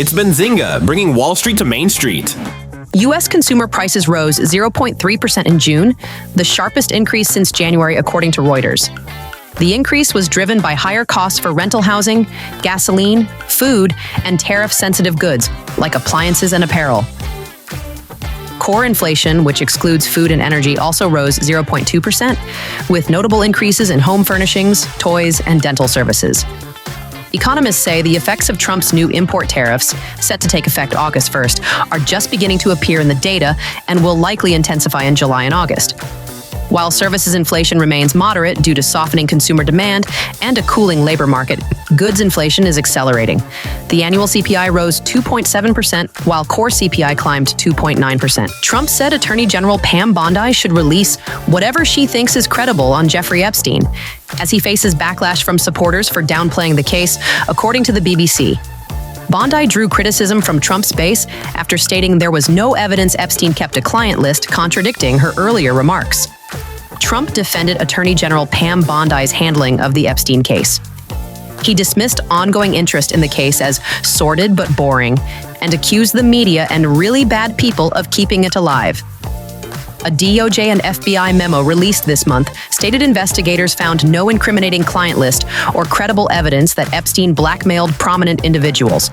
It's Benzinga, bringing Wall Street to Main Street. U.S. consumer prices rose 0.3% in June, the sharpest increase since January, according to Reuters. The increase was driven by higher costs for rental housing, gasoline, food, and tariff-sensitive goods, like appliances and apparel. Core inflation, which excludes food and energy, also rose 0.2%, with notable increases in home furnishings, toys, and dental services. Economists say the effects of Trump's new import tariffs, set to take effect August 1st, are just beginning to appear in the data and will likely intensify in July and August. While services inflation remains moderate due to softening consumer demand and a cooling labor market, goods inflation is accelerating. The annual CPI rose 2.7%, while core CPI climbed 2.9%. Trump said Attorney General Pam Bondi should release whatever she thinks is credible on Jeffrey Epstein, as he faces backlash from supporters for downplaying the case, according to the BBC. Bondi drew criticism from Trump's base after stating there was no evidence Epstein kept a client list, contradicting her earlier remarks. Trump defended Attorney General Pam Bondi's handling of the Epstein case. He dismissed ongoing interest in the case as sordid but boring and accused the media and really bad people of keeping it alive. A DOJ and FBI memo released this month stated investigators found no incriminating client list or credible evidence that Epstein blackmailed prominent individuals.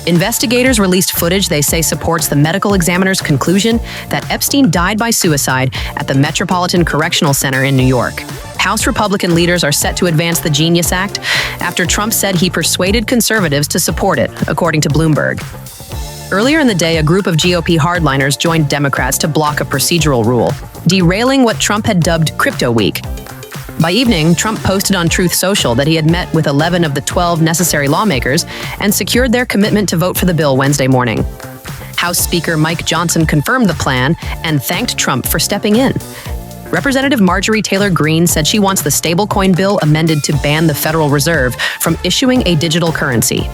Investigators released footage they say supports the medical examiner's conclusion that Epstein died by suicide at the Metropolitan Correctional Center in New York. House Republican leaders are set to advance the Genius Act after Trump said he persuaded conservatives to support it, according to Bloomberg. Earlier in the day, a group of GOP hardliners joined Democrats to block a procedural rule, derailing what Trump had dubbed Crypto Week. By evening, Trump posted on Truth Social that he had met with 11 of the 12 necessary lawmakers and secured their commitment to vote for the bill Wednesday morning. House Speaker Mike Johnson confirmed the plan and thanked Trump for stepping in. Representative Marjorie Taylor Greene said she wants the stablecoin bill amended to ban the Federal Reserve from issuing a digital currency.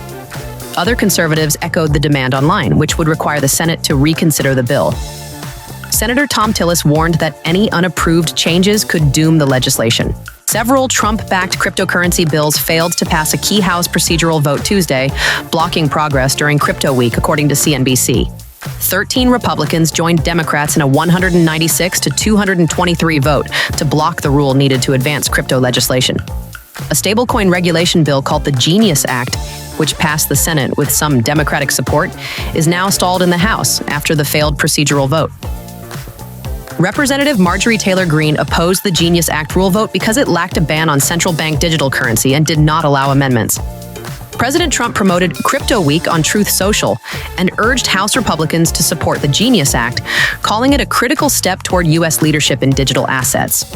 Other conservatives echoed the demand online, which would require the Senate to reconsider the bill. Senator Tom Tillis warned that any unapproved changes could doom the legislation. Several Trump-backed cryptocurrency bills failed to pass a key House procedural vote Tuesday, blocking progress during Crypto Week, according to CNBC. 13 Republicans joined Democrats in a 196 to 223 vote to block the rule needed to advance crypto legislation. A stablecoin regulation bill called the Genius Act, which passed the Senate with some Democratic support, is now stalled in the House after the failed procedural vote. Representative Marjorie Taylor Greene opposed the Genius Act rule vote because it lacked a ban on central bank digital currency and did not allow amendments. President Trump promoted Crypto Week on Truth Social and urged House Republicans to support the Genius Act, calling it a critical step toward U.S. leadership in digital assets.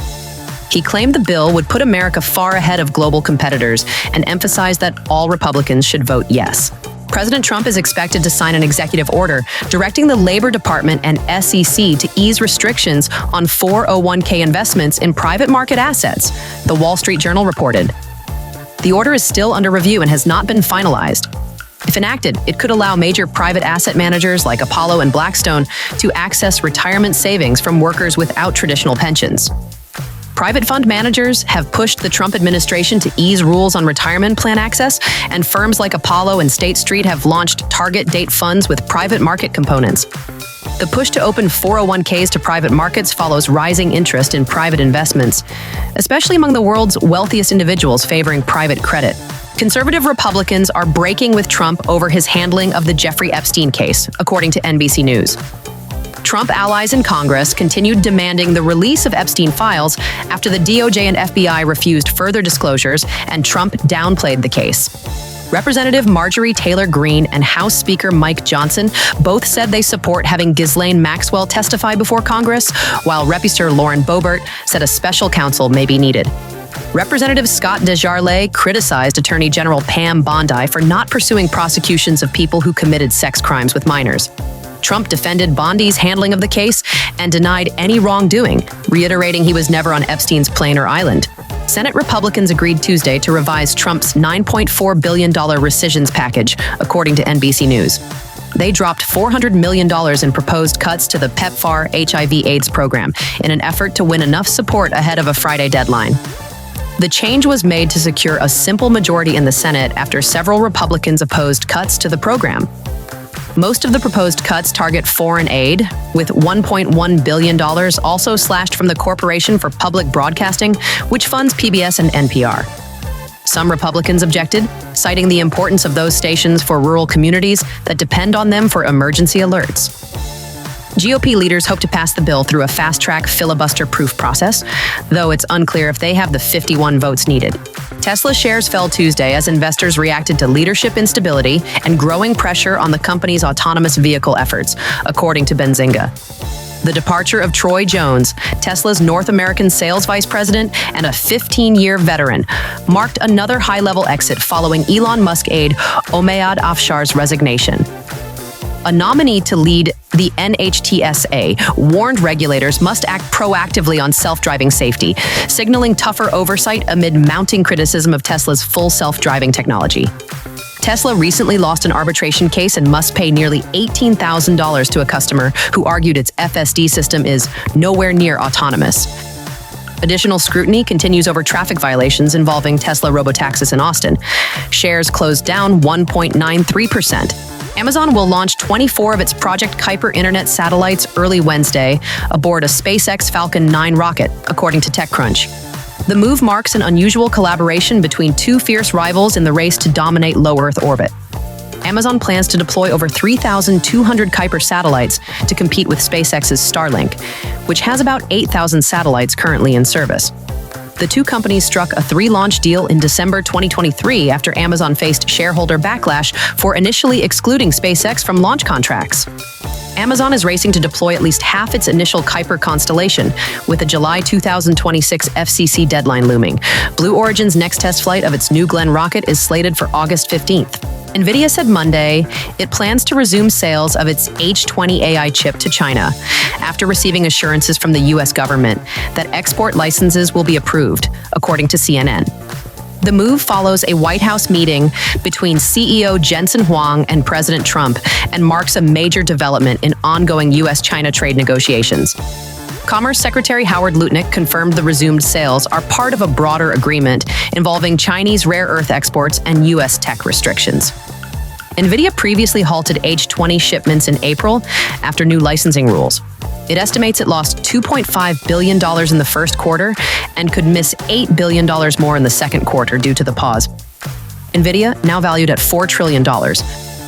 He claimed the bill would put America far ahead of global competitors and emphasized that all Republicans should vote yes. President Trump is expected to sign an executive order directing the Labor Department and SEC to ease restrictions on 401k investments in private market assets, the Wall Street Journal reported. The order is still under review and has not been finalized. If enacted, it could allow major private asset managers like Apollo and Blackstone to access retirement savings from workers without traditional pensions. Private fund managers have pushed the Trump administration to ease rules on retirement plan access, and firms like Apollo and State Street have launched target date funds with private market components. The push to open 401ks to private markets follows rising interest in private investments, especially among the world's wealthiest individuals favoring private credit. Conservative Republicans are breaking with Trump over his handling of the Jeffrey Epstein case, according to NBC News. Trump allies in Congress continued demanding the release of Epstein files after the DOJ and FBI refused further disclosures and Trump downplayed the case. Representative Marjorie Taylor Greene and House Speaker Mike Johnson both said they support having Ghislaine Maxwell testify before Congress, while Repuster Lauren Boebert said a special counsel may be needed. Representative Scott DesJarlais criticized Attorney General Pam Bondi for not pursuing prosecutions of people who committed sex crimes with minors. Trump defended Bondi's handling of the case and denied any wrongdoing, reiterating he was never on Epstein's plane or island. Senate Republicans agreed Tuesday to revise Trump's $9.4 billion Recisions package, according to NBC News. They dropped $400 million in proposed cuts to the PEPFAR HIV/AIDS program in an effort to win enough support ahead of a Friday deadline. The change was made to secure a simple majority in the Senate after several Republicans opposed cuts to the program. Most of the proposed cuts target foreign aid, with $1.1 billion also slashed from the Corporation for Public Broadcasting, which funds PBS and NPR. Some Republicans objected, citing the importance of those stations for rural communities that depend on them for emergency alerts. GOP leaders hope to pass the bill through a fast-track filibuster-proof process, though it's unclear if they have the 51 votes needed. Tesla shares fell Tuesday as investors reacted to leadership instability and growing pressure on the company's autonomous vehicle efforts, according to Benzinga. The departure of Troy Jones, Tesla's North American sales vice president and a 15-year veteran, marked another high-level exit following Elon Musk aide Omeyad Afshar's resignation. A nominee to lead the NHTSA warned regulators must act proactively on self-driving safety, signaling tougher oversight amid mounting criticism of Tesla's full self-driving technology. Tesla recently lost an arbitration case and must pay nearly $18,000 to a customer who argued its FSD system is nowhere near autonomous. Additional scrutiny continues over traffic violations involving Tesla robotaxis in Austin. Shares closed down 1.93%. Amazon will launch 24 of its Project Kuiper internet satellites early Wednesday aboard a SpaceX Falcon 9 rocket, according to TechCrunch. The move marks an unusual collaboration between two fierce rivals in the race to dominate low Earth orbit. Amazon plans to deploy over 3,200 Kuiper satellites to compete with SpaceX's Starlink, which has about 8,000 satellites currently in service. The two companies struck a 3-launch deal in December 2023 after Amazon faced shareholder backlash for initially excluding SpaceX from launch contracts. Amazon is racing to deploy at least half its initial Kuiper constellation, with a July 2026 FCC deadline looming. Blue Origin's next test flight of its New Glenn rocket is slated for August 15th. Nvidia said Monday it plans to resume sales of its H20 AI chip to China after receiving assurances from the U.S. government that export licenses will be approved, according to CNN. The move follows a White House meeting between CEO Jensen Huang and President Trump and marks a major development in ongoing U.S.-China trade negotiations. Commerce Secretary Howard Lutnick confirmed the resumed sales are part of a broader agreement involving Chinese rare earth exports and U.S. tech restrictions. Nvidia previously halted H20 shipments in April after new licensing rules. It estimates it lost $2.5 billion in the first quarter and could miss $8 billion more in the second quarter due to the pause. Nvidia, now valued at $4 trillion,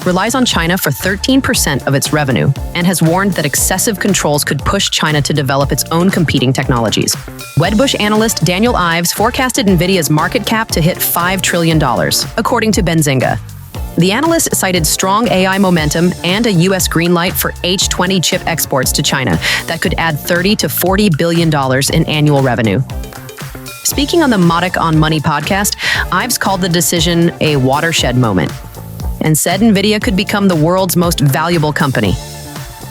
relies on China for 13% of its revenue and has warned that excessive controls could push China to develop its own competing technologies. Wedbush analyst Daniel Ives forecasted Nvidia's market cap to hit $5 trillion, according to Benzinga. The analyst cited strong AI momentum and a U.S. green light for H20 chip exports to China that could add $30 to $40 billion in annual revenue. Speaking on the Modic on Money podcast, Ives called the decision a watershed moment and said Nvidia could become the world's most valuable company.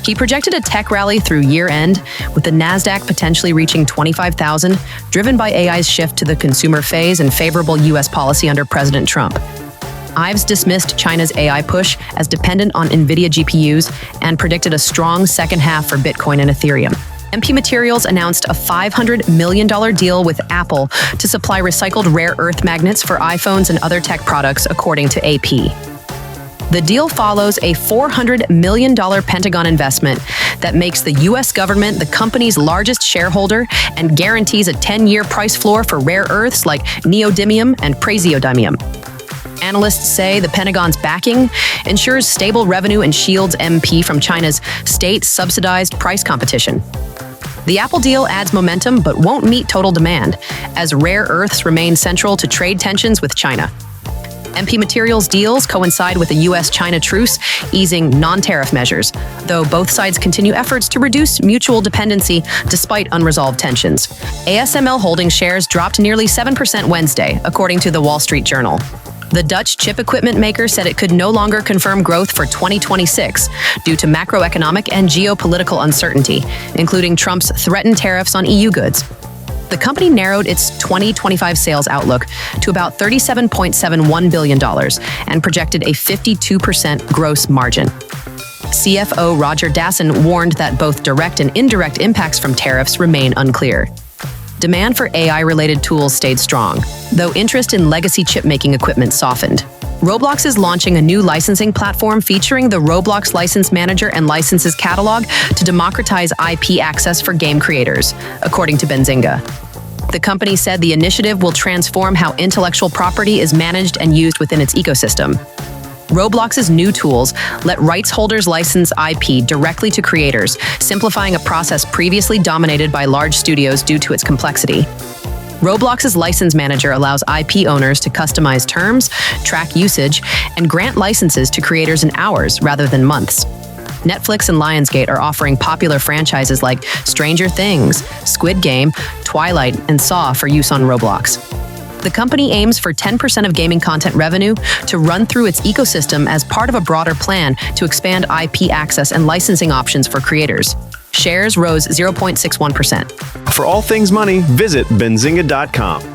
He projected a tech rally through year-end, with the Nasdaq potentially reaching 25,000, driven by AI's shift to the consumer phase and favorable U.S. policy under President Trump. Ives dismissed China's AI push as dependent on Nvidia GPUs and predicted a strong second half for Bitcoin and Ethereum. MP Materials announced a $500 million deal with Apple to supply recycled rare earth magnets for iPhones and other tech products, according to AP. The deal follows a $400 million Pentagon investment that makes the U.S. government the company's largest shareholder and guarantees a 10-year price floor for rare earths like neodymium and praseodymium. Analysts say the Pentagon's backing ensures stable revenue and shields MP from China's state-subsidized price competition. The Apple deal adds momentum but won't meet total demand, as rare earths remain central to trade tensions with China. MP Materials deals coincide with a U.S.-China truce, easing non-tariff measures, though both sides continue efforts to reduce mutual dependency despite unresolved tensions. ASML holding shares dropped nearly 7% Wednesday, according to the Wall Street Journal. The Dutch chip equipment maker said it could no longer confirm growth for 2026 due to macroeconomic and geopolitical uncertainty, including Trump's threatened tariffs on EU goods. The company narrowed its 2025 sales outlook to about $37.71 billion and projected a 52% gross margin. CFO Roger Dassin warned that both direct and indirect impacts from tariffs remain unclear. Demand for AI-related tools stayed strong, though interest in legacy chip-making equipment softened. Roblox is launching a new licensing platform featuring the Roblox License Manager and Licenses Catalog to democratize IP access for game creators, according to Benzinga. The company said the initiative will transform how intellectual property is managed and used within its ecosystem. Roblox's new tools let rights holders license IP directly to creators, simplifying a process previously dominated by large studios due to its complexity. Roblox's License Manager allows IP owners to customize terms, track usage, and grant licenses to creators in hours rather than months. Netflix and Lionsgate are offering popular franchises like Stranger Things, Squid Game, Twilight, and Saw for use on Roblox. The company aims for 10% of gaming content revenue to run through its ecosystem as part of a broader plan to expand IP access and licensing options for creators. Shares rose 0.61%. For all things money, visit benzinga.com.